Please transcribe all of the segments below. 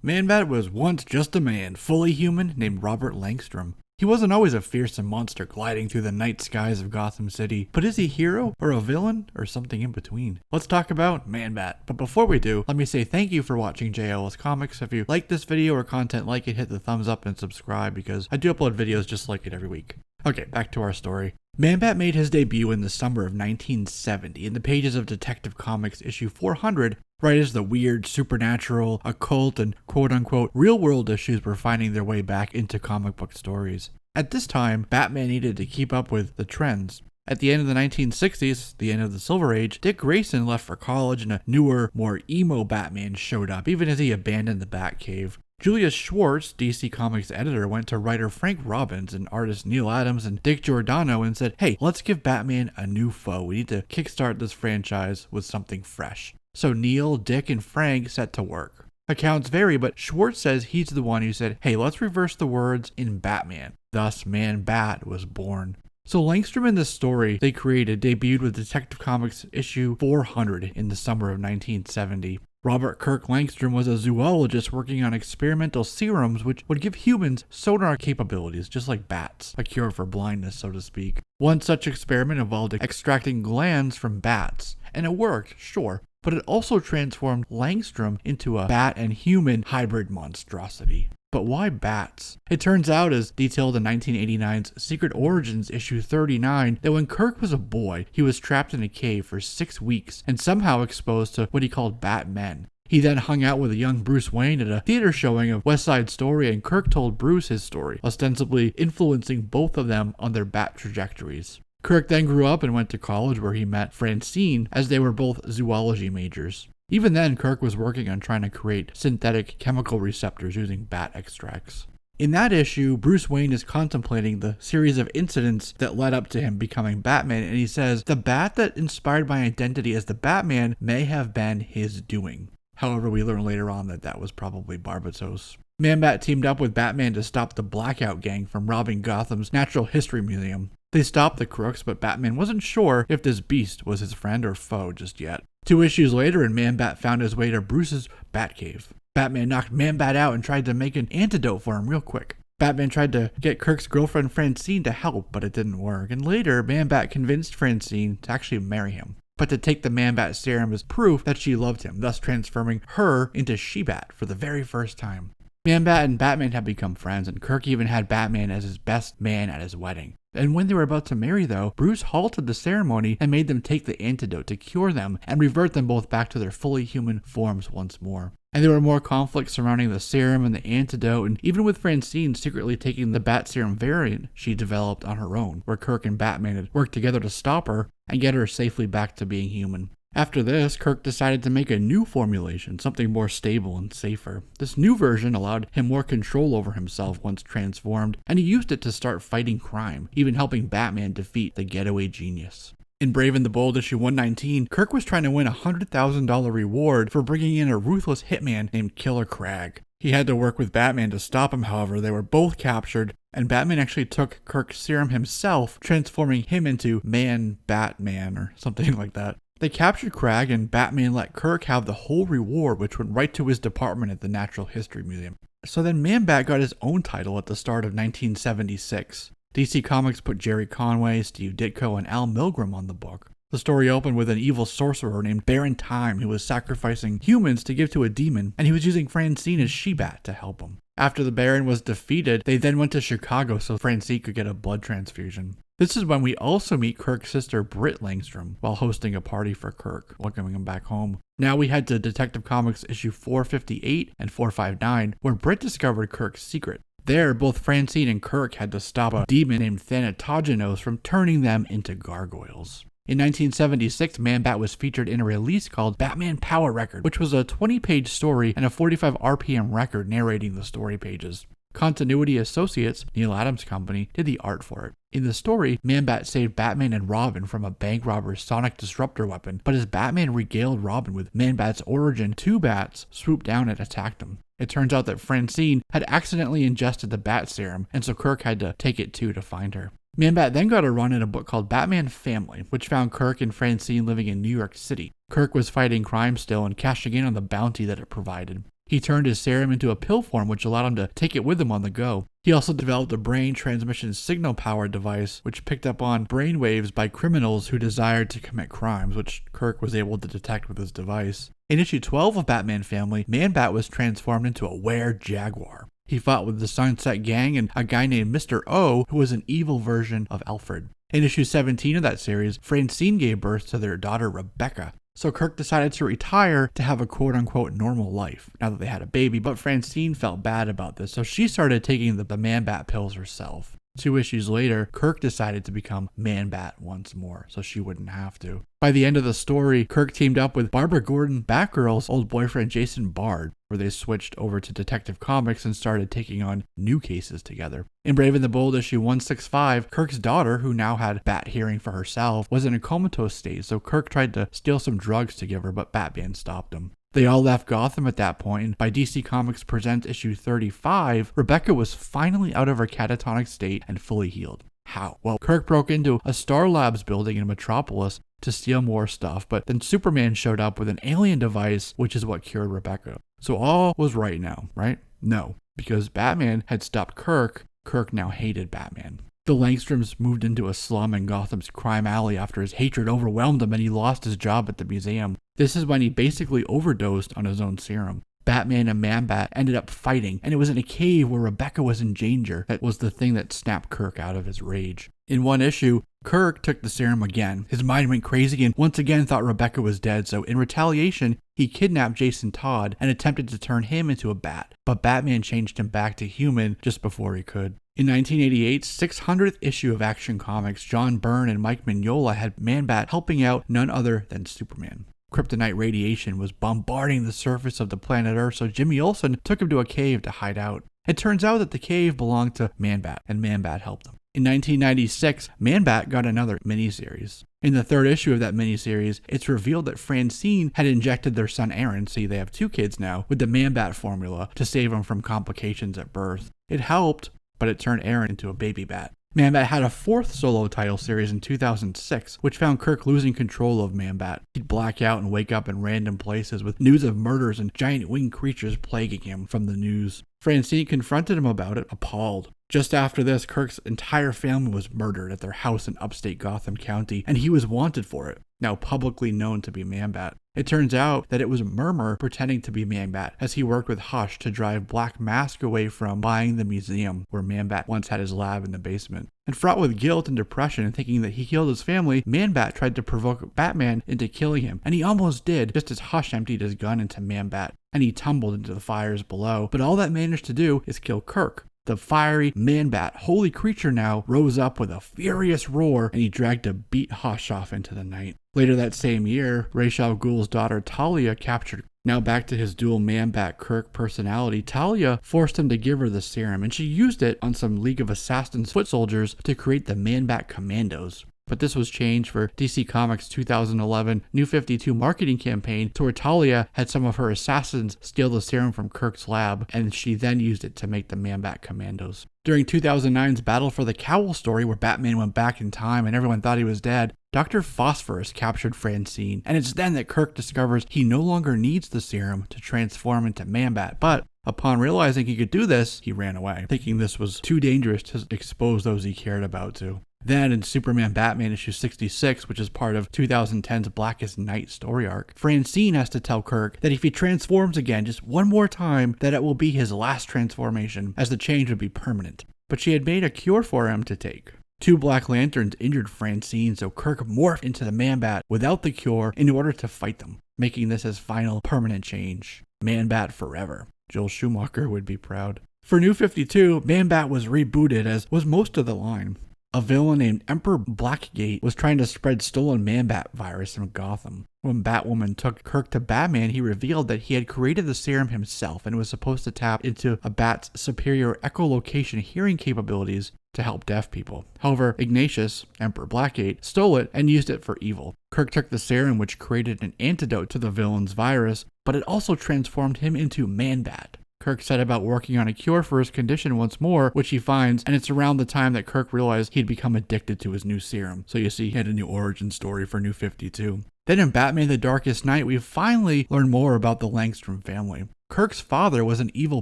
Man-Bat was once just a man, fully human, named Robert Langstrom. He wasn't always a fearsome monster gliding through the night skies of Gotham City, but is he a hero, or a villain, or something in between? Let's talk about Man-Bat. But before we do, let me say thank you for watching JLS Comics. If you like this video or content like it, hit the thumbs up and subscribe because I do upload videos just like it every week. Okay, back to our story. Man-Bat made his debut in the summer of 1970 in the pages of Detective Comics issue 400, right as the weird, supernatural, occult, and quote-unquote real-world issues were finding their way back into comic book stories. At this time, Batman needed to keep up with the trends. At the end of the 1960s, the end of the Silver Age, Dick Grayson left for college and a newer, more emo Batman showed up, even as he abandoned the Batcave. Julius Schwartz, DC Comics editor, went to writer Frank Robbins and artist Neil Adams and Dick Giordano and said, hey, let's give Batman a new foe. We need to kickstart this franchise with something fresh. So Neil, Dick, and Frank set to work. Accounts vary, but Schwartz says he's the one who said, hey, let's reverse the words in Batman. Thus, Man-Bat was born. So Langstrom in this story they created debuted with Detective Comics issue 400 in the summer of 1970. Robert Kirk Langstrom was a zoologist working on experimental serums which would give humans sonar capabilities, just like bats, a cure for blindness, so to speak. One such experiment involved extracting glands from bats, and it worked, sure, but it also transformed Langstrom into a bat and human hybrid monstrosity. But why bats? It turns out, as detailed in 1989's Secret Origins issue 39, that when Kirk was a boy, he was trapped in a cave for 6 weeks and somehow exposed to what he called Batmen. He then hung out with a young Bruce Wayne at a theater showing of West Side Story, and Kirk told Bruce his story, ostensibly influencing both of them on their bat trajectories. Kirk then grew up and went to college where he met Francine, as they were both zoology majors. Even then, Kirk was working on trying to create synthetic chemical receptors using bat extracts. In that issue, Bruce Wayne is contemplating the series of incidents that led up to him becoming Batman, and he says, the bat that inspired my identity as the Batman may have been his doing. However, we learn later on that that was probably Barbatos. Man-Bat teamed up with Batman to stop the Blackout Gang from robbing Gotham's Natural History Museum. They stopped the crooks, but Batman wasn't sure if this beast was his friend or foe just yet. 2 issues later, and Man-Bat found his way to Bruce's Batcave. Batman knocked Man-Bat out and tried to make an antidote for him real quick. Batman tried to get Kirk's girlfriend Francine to help, but it didn't work. And later, Man-Bat convinced Francine to actually marry him, but to take the Man-Bat serum as proof that she loved him, thus transforming her into She-Bat for the very first time. Man-Bat and Batman had become friends, and Kirk even had Batman as his best man at his wedding. And when they were about to marry, though, Bruce halted the ceremony and made them take the antidote to cure them and revert them both back to their fully human forms once more. And there were more conflicts surrounding the serum and the antidote, and even with Francine secretly taking the bat serum variant she developed on her own, where Kirk and Batman had worked together to stop her and get her safely back to being human. After this, Kirk decided to make a new formulation, something more stable and safer. This new version allowed him more control over himself once transformed, and he used it to start fighting crime, even helping Batman defeat the getaway genius. In Brave and the Bold issue 119, Kirk was trying to win a $100,000 reward for bringing in a ruthless hitman named Killer Crag. He had to work with Batman to stop him, however. They were both captured, and Batman actually took Kirk's serum himself, transforming him into Man-Batman or something like that. They captured Crag, and Batman let Kirk have the whole reward, which went right to his department at the Natural History Museum. So then Man-Bat got his own title at the start of 1976. DC Comics put Jerry Conway, Steve Ditko, and Al Milgrom on the book. The story opened with an evil sorcerer named Baron Time who was sacrificing humans to give to a demon, and he was using Francine as She-Bat to help him. After the Baron was defeated, they then went to Chicago so Francine could get a blood transfusion. This is when we also meet Kirk's sister Britt Langstrom while hosting a party for Kirk, welcoming him back home. Now we head to Detective Comics issue 458 and 459, where Britt discovered Kirk's secret. There, both Francine and Kirk had to stop a demon named Thanatogenos from turning them into gargoyles. In 1976, Man-Bat was featured in a release called Batman Power Record, which was a 20-page story and a 45 RPM record narrating the story pages. Continuity Associates, Neil Adams' company, did the art for it. In the story, Man-Bat saved Batman and Robin from a bank robber's sonic disruptor weapon, but as Batman regaled Robin with Man-Bat's origin, 2 bats swooped down and attacked him. It turns out that Francine had accidentally ingested the bat serum, and so Kirk had to take it too to find her. Man-Bat then got a run in a book called Batman Family, which found Kirk and Francine living in New York City. Kirk was fighting crime still and cashing in on the bounty that it provided. He turned his serum into a pill form, which allowed him to take it with him on the go. He also developed a brain transmission signal-powered device, which picked up on brain waves by criminals who desired to commit crimes, which Kirk was able to detect with his device. In issue 12 of Batman Family, Man-Bat was transformed into a were-jaguar. He fought with the Sunset Gang and a guy named Mr. O, who was an evil version of Alfred. In issue 17 of that series, Francine gave birth to their daughter Rebecca. So Kirk decided to retire to have a quote-unquote normal life, now that they had a baby, but Francine felt bad about this, so she started taking the Man-Bat pills herself. 2 issues later, Kirk decided to become Man-Bat once more, so she wouldn't have to. By the end of the story, Kirk teamed up with Barbara Gordon, Batgirl's old boyfriend Jason Bard, where they switched over to Detective Comics and started taking on new cases together. In Brave and the Bold issue 165, Kirk's daughter, who now had bat hearing for herself, was in a comatose state, so Kirk tried to steal some drugs to give her, but Batman stopped him. They all left Gotham at that point, and by DC Comics Presents issue 35, Rebecca was finally out of her catatonic state and fully healed. How? Well, Kirk broke into a Star Labs building in Metropolis to steal more stuff, but then Superman showed up with an alien device, which is what cured Rebecca. So all was right now, right? No, because Batman had stopped Kirk. Kirk now hated Batman. The Langstroms moved into a slum in Gotham's crime alley after his hatred overwhelmed him and he lost his job at the museum. This is when he basically overdosed on his own serum. Batman and Man-Bat ended up fighting, and it was in a cave where Rebecca was in danger. That was the thing that snapped Kirk out of his rage. In one issue, Kirk took the serum again. His mind went crazy and once again thought Rebecca was dead, so in retaliation, he kidnapped Jason Todd and attempted to turn him into a bat, but Batman changed him back to human just before he could. In 1988's 600th issue of Action Comics, John Byrne and Mike Mignola had Man-Bat helping out none other than Superman. Kryptonite radiation was bombarding the surface of the planet Earth, so Jimmy Olsen took him to a cave to hide out. It turns out that the cave belonged to Man-Bat, and Man-Bat helped him. In 1996, Man-Bat got another miniseries. In the 3rd issue of that miniseries, it's revealed that Francine had injected their son Aaron, see they have 2 kids now, with the Man-Bat formula to save him from complications at birth. It helped, but it turned Aaron into a baby bat. Man-Bat had a 4th solo title series in 2006, which found Kirk losing control of Man-Bat. He'd black out and wake up in random places with news of murders and giant winged creatures plaguing him from the news. Francine confronted him about it, appalled. Just after this, Kirk's entire family was murdered at their house in upstate Gotham County, and he was wanted for it, now publicly known to be Man-Bat. It turns out that it was Murmur pretending to be Man-Bat, as he worked with Hush to drive Black Mask away from buying the museum where Man-Bat once had his lab in the basement. And fraught with guilt and depression and thinking that he killed his family, Man-Bat tried to provoke Batman into killing him, and he almost did, just as Hush emptied his gun into Man-Bat, and he tumbled into the fires below. But all that managed to do is kill Kirk. The fiery Man-Bat, holy creature now, rose up with a furious roar, and he dragged a beat Hush off into the night. Later that same year, Ra's al Ghul's daughter Talia captured. Now back to his dual Man-Bat Kirk personality, Talia forced him to give her the serum, and she used it on some League of Assassins foot soldiers to create the Man-Bat Commandos. But this was changed for DC Comics' 2011 New 52 marketing campaign to where Talia had some of her assassins steal the serum from Kirk's lab, and she then used it to make the Man-Bat Commandos. During 2009's Battle for the Cowl story, where Batman went back in time and everyone thought he was dead, Dr. Phosphorus captured Francine, and it's then that Kirk discovers he no longer needs the serum to transform into Man-Bat, but upon realizing he could do this, he ran away, thinking this was too dangerous to expose those he cared about to. Then in Superman Batman issue 66, which is part of 2010's Blackest Night story arc, Francine has to tell Kirk that if he transforms again just one more time, that it will be his last transformation, as the change would be permanent. But she had made a cure for him to take. 2 Black Lanterns injured Francine, so Kirk morphed into the Man-Bat without the cure in order to fight them, making this his final permanent change. Man-Bat forever. Joel Schumacher would be proud. For New 52, Man-Bat was rebooted, as was most of the line. A villain named Emperor Blackgate was trying to spread stolen Man-Bat virus from Gotham. When Batwoman took Kirk to Batman, he revealed that he had created the serum himself and was supposed to tap into a bat's superior echolocation hearing capabilities to help deaf people. However, Ignatius, Emperor Blackgate, stole it and used it for evil. Kirk took the serum, which created an antidote to the villain's virus, but it also transformed him into Man-Bat. Kirk set about working on a cure for his condition once more, which he finds, and it's around the time that Kirk realized he'd become addicted to his new serum. So you see, he had a new origin story for New 52. Then in Batman the Darkest Knight, we finally learn more about the Langstrom family. Kirk's father was an evil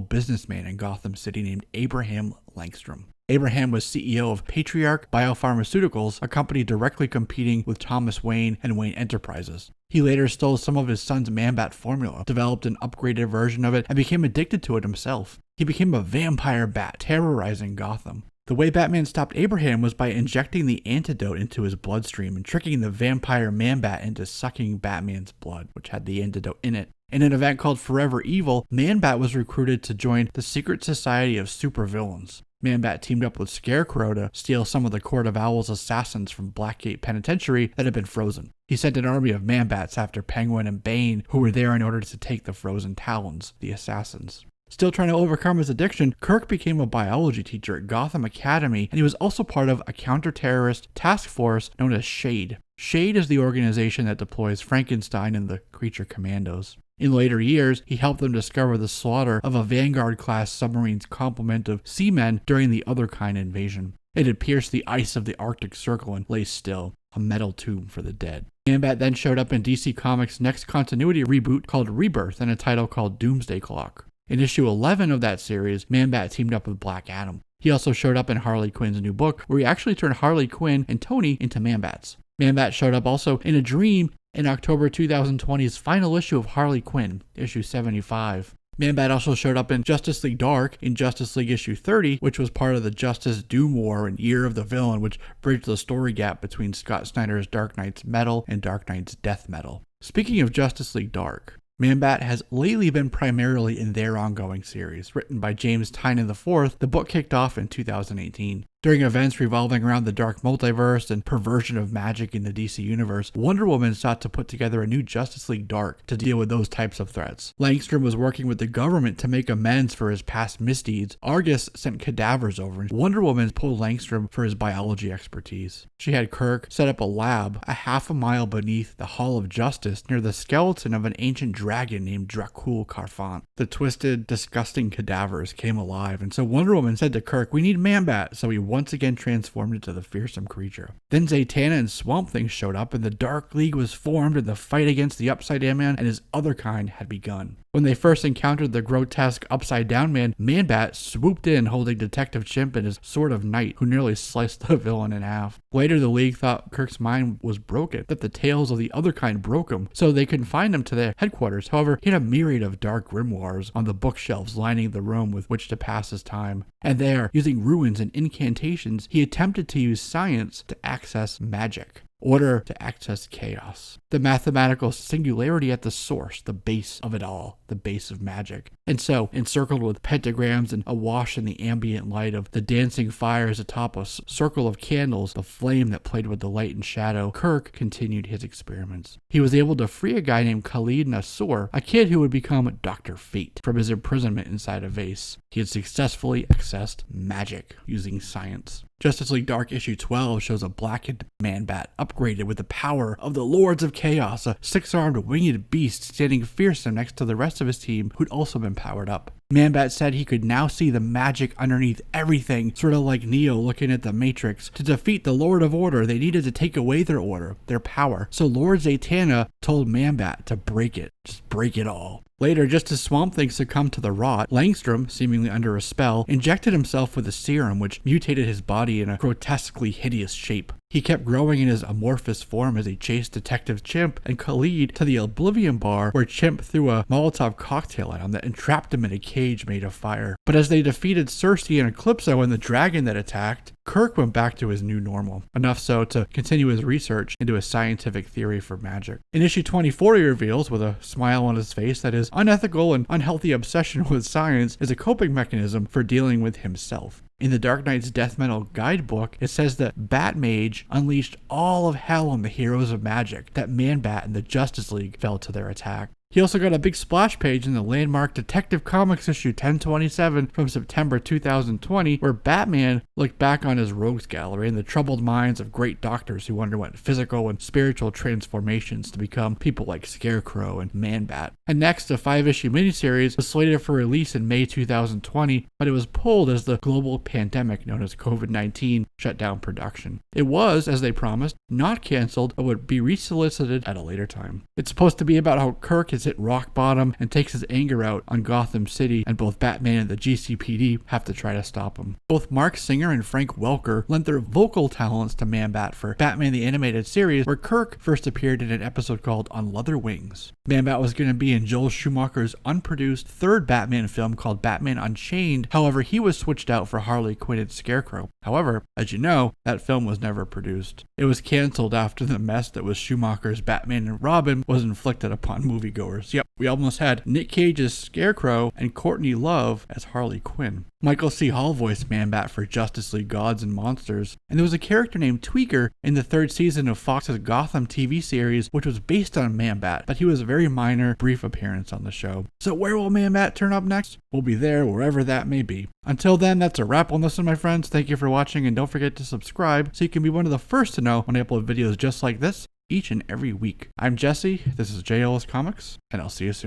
businessman in Gotham City named Abraham Langstrom. Abraham was CEO of Patriarch Biopharmaceuticals, a company directly competing with Thomas Wayne and Wayne Enterprises. He later stole some of his son's Man-Bat formula, developed an upgraded version of it, and became addicted to it himself. He became a vampire bat, terrorizing Gotham. The way Batman stopped Abraham was by injecting the antidote into his bloodstream and tricking the vampire Man-Bat into sucking Batman's blood, which had the antidote in it. In an event called Forever Evil, Man-Bat was recruited to join the secret society of supervillains. Man-Bat teamed up with Scarecrow to steal some of the Court of Owls assassins from Blackgate Penitentiary that had been frozen. He sent an army of Man-Bats after Penguin and Bane, who were there in order to take the frozen Talons, the assassins. Still trying to overcome his addiction, Kirk became a biology teacher at Gotham Academy, and he was also part of a counter-terrorist task force known as SHADE. SHADE is the organization that deploys Frankenstein and the Creature Commandos. In later years, he helped them discover the slaughter of a Vanguard-class submarine's complement of seamen during the Otherkind invasion. It had pierced the ice of the Arctic Circle and lay still, a metal tomb for the dead. Man-Bat then showed up in DC Comics' next continuity reboot called Rebirth and a title called Doomsday Clock. In issue 11 of that series, Man-Bat teamed up with Black Adam. He also showed up in Harley Quinn's new book, where he actually turned Harley Quinn and Tony into Man-Bats. Man-Bat showed up also in a dream in October 2020's final issue of Harley Quinn, issue 75. Man-Bat also showed up in Justice League Dark in Justice League issue 30, which was part of the Justice Doom War and Year of the Villain, which bridged the story gap between Scott Snyder's Dark Knight's Metal and Dark Knight's Death Metal. Speaking of Justice League Dark, Man-Bat has lately been primarily in their ongoing series. Written by James Tynion IV, the book kicked off in 2018. During events revolving around the dark multiverse and perversion of magic in the DC universe, Wonder Woman sought to put together a new Justice League Dark to deal with those types of threats. Langstrom was working with the government to make amends for his past misdeeds. Argus sent cadavers over, and Wonder Woman pulled Langstrom for his biology expertise. She had Kirk set up a lab a half a mile beneath the Hall of Justice near the skeleton of an ancient dragon named Dracul Carfant. The twisted, disgusting cadavers came alive, and so Wonder Woman said to Kirk, "We need Man-Bat," so he once again transformed into the fearsome creature. Then Zatanna and Swamp Thing showed up, and the Dark League was formed, and the fight against the Upside-Down Man and his other kind had begun. When they first encountered the grotesque Upside-Down Man, Man-Bat swooped in holding Detective Chimp and his Sword of Night, who nearly sliced the villain in half. Later, the League thought Kirk's mind was broken, that the tales of the other kind broke him, so they confined him to their headquarters. However, he had a myriad of dark grimoires on the bookshelves lining the room with which to pass his time. And there, using ruins and incantations, he attempted to use science to access magic. Order to access chaos. The mathematical singularity at the source, the base of it all, the base of magic. And so, encircled with pentagrams and awash in the ambient light of the dancing fires atop a circle of candles, the flame that played with the light and shadow, Kirk continued his experiments. He was able to free a guy named Khalid Nassour, a kid who would become Dr. Fate, from his imprisonment inside a vase. He had successfully accessed magic using science. Justice League Dark issue 12 shows a blackened Man-Bat upgraded with the power of the Lords of Chaos, a six-armed winged beast standing fearsome next to the rest of his team who'd also been powered up. Man-Bat said he could now see the magic underneath everything, sort of like Neo looking at the Matrix. To defeat the Lord of Order, they needed to take away their order, their power. So Lord Zatanna told Man-Bat to break it. Just break it all. Later, just as Swamp Thing succumbed to the rot, Langstrom, seemingly under a spell, injected himself with a serum which mutated his body in a grotesquely hideous shape. He kept growing in his amorphous form as he chased Detective Chimp and Khalid to the Oblivion Bar, where Chimp threw a Molotov cocktail at him that entrapped him in a cage made of fire. But as they defeated Cersei and Eclipso and the dragon that attacked, Kirk went back to his new normal, enough so to continue his research into a scientific theory for magic. In issue 24, he reveals, with a smile on his face, that his unethical and unhealthy obsession with science is a coping mechanism for dealing with himself. In the Dark Knight's Death Metal guidebook, it says that Batmage unleashed all of hell on the heroes of magic, that Man-Bat and the Justice League fell to their attack. He also got a big splash page in the landmark Detective Comics issue 1027 from September 2020, where Batman looked back on his rogues gallery and the troubled minds of great doctors who underwent physical and spiritual transformations to become people like Scarecrow and Man-Bat. And next, a 5-issue miniseries was slated for release in May 2020, but it was pulled as the global pandemic known as COVID-19 shut down production. It was, as they promised, not canceled, but would be resolicited at a later time. It's supposed to be about how Kirk has hit rock bottom and takes his anger out on Gotham City, and both Batman and the GCPD have to try to stop him. Both Mark Singer and Frank Welker lent their vocal talents to Man-Bat for Batman the Animated Series, where Kirk first appeared in an episode called On Leather Wings. Man-Bat was going to be in Joel Schumacher's unproduced third Batman film called Batman Unchained. However, he was switched out for Harley Quinn and Scarecrow. However, as you know, that film was never produced. It was canceled after the mess that was Schumacher's Batman and Robin was inflicted upon moviegoers. Yep, we almost had Nick Cage's Scarecrow and Courtney Love as Harley Quinn. Michael C. Hall voiced Man-Bat for Justice League Gods and Monsters, and there was a character named Tweaker in the third season of Fox's Gotham TV series, which was based on Man-Bat, but he was a very minor, brief appearance on the show. So where will Man-Bat turn up next? We'll be there wherever that may be. Until then, that's a wrap on this one, my friends. Thank you for watching, and don't forget to subscribe so you can be one of the first to know when I upload videos just like this each and every week. I'm Jesse, this is JLS Comics, and I'll see you soon.